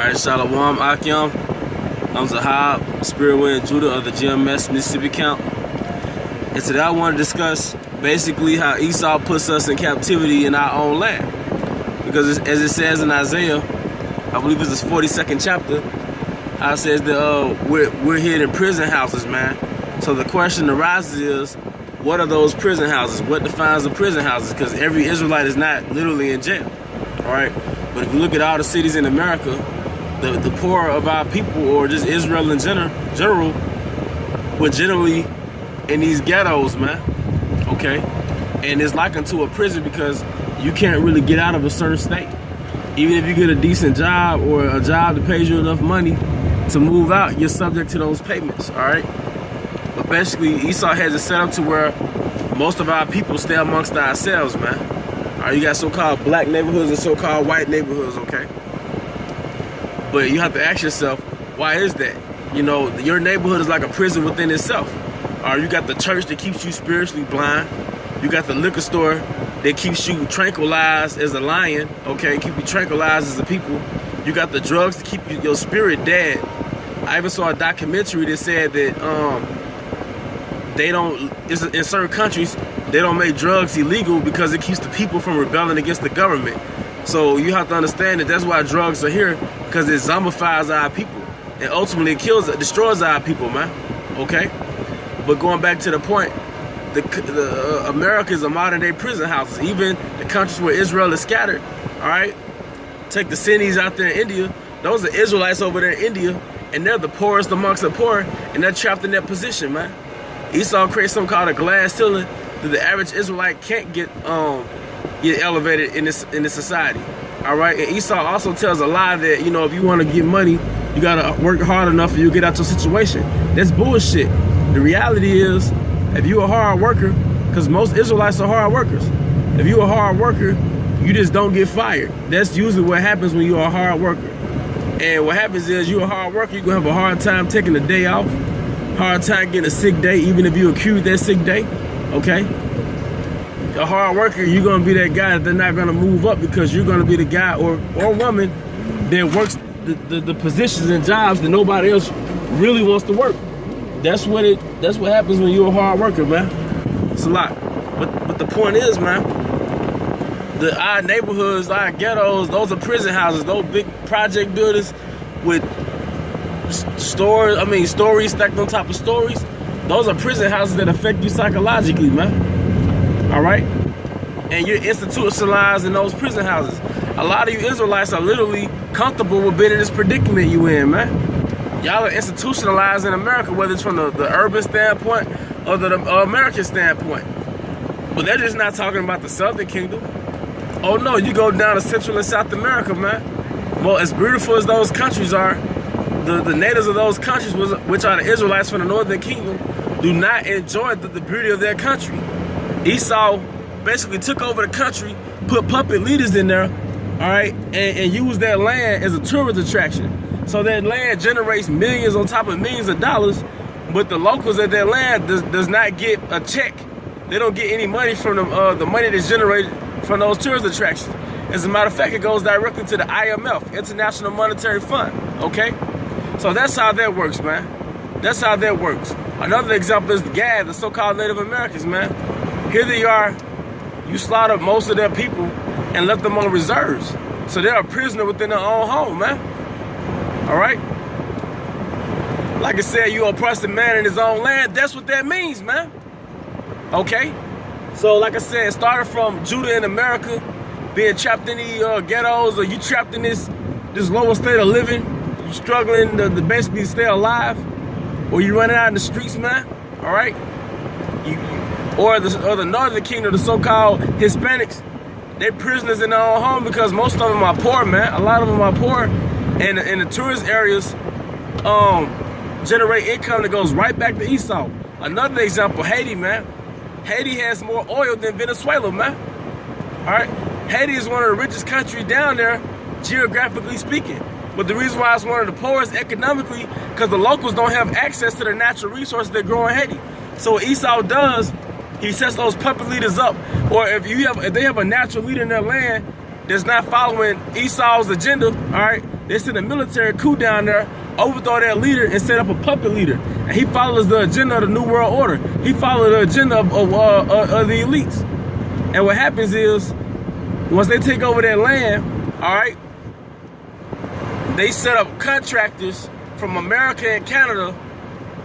Alright, Shalom, Akim. I'm Zahab, Spirit Wind Judah of the GMS Mississippi Camp. And today I want to discuss basically how Esau puts us in captivity in our own land. Because as it says in Isaiah, I believe it's the 42nd chapter, how it says that we're hid in prison houses, man. So the question arises is, what are those prison houses? What defines the prison houses? Because every Israelite is not literally in jail, all right? But if you look at all the cities in America, the poor of our people, or just Israel in general, we're generally in these ghettos, man, okay? And it's likened to a prison because you can't really get out of a certain state. Even if you get a decent job or a job that pays you enough money to move out, you're subject to those payments, all right? But basically, Esau has it set up to where most of our people stay amongst ourselves, man. All right, you got so-called black neighborhoods and so-called white neighborhoods, okay? But you have to ask yourself, why is that? You know, your neighborhood is like a prison within itself. All right, you got the church that keeps you spiritually blind. You got the liquor store that keeps you tranquilized as a lion, okay? Keep you tranquilized as a people. You got the drugs to keep your spirit dead. I even saw a documentary that said that they don't, in certain countries, they don't make drugs illegal because it keeps the people from rebelling against the government. So you have to understand that that's why drugs are here, because it zombifies our people. And ultimately it destroys our people, man, okay? But going back to the point, America is a modern day prison houses. Even the countries where Israel is scattered, all right? Take the Sunnis out there in India. Those are Israelites over there in India, and they're the poorest amongst the poor, and they're trapped in that position, man. Esau creates something called a glass ceiling that the average Israelite can't get elevated in this society. All right, and Esau also tells a lie that, you know, if you want to get money, you gotta work hard enough and you'll get out your situation. That's bullshit. The reality is, if you're a hard worker, because most Israelites are hard workers, if you're a hard worker, you just don't get fired. That's usually what happens when you're a hard worker. And what happens is, you're a hard worker, you're gonna have a hard time taking a day off, hard time getting a sick day, even if you accrue that sick day, okay? A hard worker, you're gonna be that guy that they're not gonna move up, because you're gonna be the guy or woman that works the positions and jobs that nobody else really wants to work. That's what happens when you're a hard worker, man. It's a lot. But the point is, man, our neighborhoods, our ghettos, those are prison houses. Those big project buildings with stories stacked on top of stories. Those are prison houses that affect you psychologically, man. All right? And you're institutionalized in those prison houses. A lot of you Israelites are literally comfortable with being in this predicament you in, man. Y'all are institutionalized in America, whether it's from the urban standpoint or the American standpoint. But they're just not talking about the Southern Kingdom. Oh no, you go down to Central and South America, man. Well, as beautiful as those countries are, the natives of those countries, which are the Israelites from the Northern Kingdom, do not enjoy the beauty of their country. Esau basically took over the country, put puppet leaders in there, all right, and used that land as a tourist attraction. So that land generates millions on top of millions of dollars, but the locals at that land does not get a check. They don't get any money from the money that's generated from those tourist attractions. As a matter of fact, it goes directly to the IMF, International Monetary Fund, okay? So that's how that works, man. That's how that works. Another example is the GAD, the so-called Native Americans, man. Here they are, you slaughtered most of their people and left them on reserves. So they're a prisoner within their own home, man. All right? Like I said, you oppress a man in his own land. That's what that means, man. Okay? So like I said, it started from Judah in America, being trapped in the ghettos, or you trapped in this lower state of living, you struggling to basically stay alive, or you running out in the streets, man. All right? Or the Northern Kingdom, the so-called Hispanics, they're prisoners in their own home because most of them are poor, man. A lot of them are poor, and in the tourist areas generate income that goes right back to Esau. Another example, Haiti, man. Haiti has more oil than Venezuela, man. All right? Haiti is one of the richest countries down there, geographically speaking. But the reason why it's one of the poorest economically, because the locals don't have access to the natural resources that grow in Haiti. So what Esau does, he sets those puppet leaders up. Or if they have a natural leader in their land, that's not following Esau's agenda, all right, they send a military coup down there, overthrow their leader, and set up a puppet leader. And he follows the agenda of the New World Order. He follows the agenda of the elites. And what happens is, once they take over their land, all right, they set up contractors from America and Canada,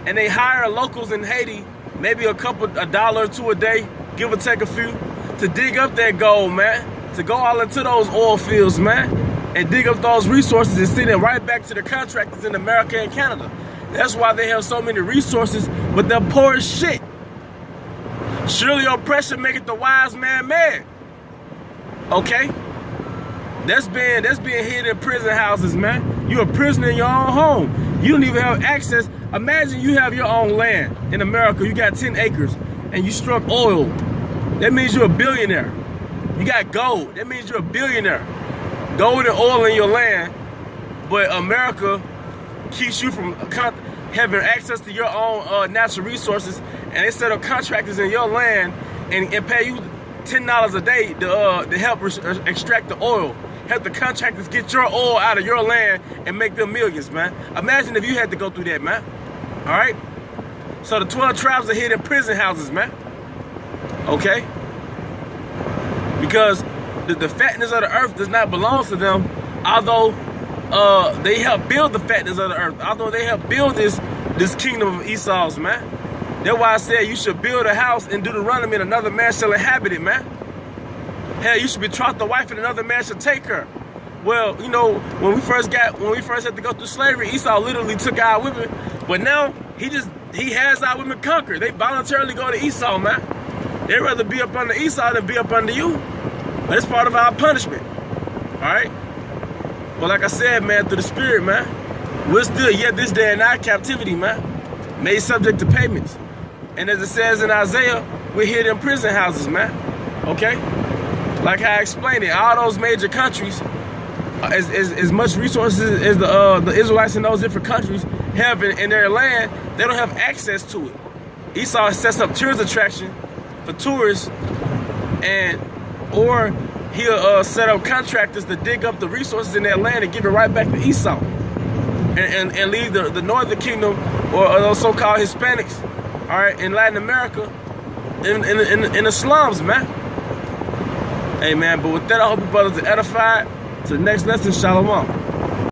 and they hire locals in Haiti, maybe a dollar or two a day, give or take a few, to dig up that gold, man, to go all into those oil fields, man, and dig up those resources and send it right back to the contractors in America and Canada. That's why they have so many resources, but they're poor as shit. Surely oppression maketh the wise man mad. Okay? That's being hid in prison houses, man. You're a prisoner in your own home. You don't even have access. Imagine you have your own land in America. You got 10 acres and you struck oil. That means you're a billionaire. You got gold. That means you're a billionaire. Gold and oil in your land, but America keeps you from having access to your own natural resources, and they set up contractors in your land and pay you $10 a day to help extract the oil. Help the contractors get your oil out of your land and make them millions, man. Imagine if you had to go through that, man. All right? So the 12 tribes are hid in prison houses, man. Okay? Because the fatness of the earth does not belong to them, although they help build the fatness of the earth, although they help build this kingdom of Esau's, man. That's why I said you should build a house in Deuteronomy and another man shall inhabit it, man. Hell, you should betroth the wife and another man shall take her. Well, you know, when we first had to go through slavery, Esau literally took our women, but now he has our women conquered. They voluntarily go to Esau, man. They'd rather be up under Esau than be up under you. But it's part of our punishment. Alright? But like I said, man, through the spirit, man, we're still yet this day in our captivity, man. Made subject to payments. And as it says in Isaiah, we're hid in prison houses, man. Okay? Like I explained it, all those major countries, as much resources as the Israelites in those different countries have in their land, they don't have access to it. Esau sets up tourist attraction for tourists, or he'll set up contractors to dig up the resources in their land and give it right back to Esau, and leave the northern kingdom or those so-called Hispanics, all right, in Latin America, in the slums, man. Hey, man, but with that, I hope you brothers are edified. To the next lesson, shalom.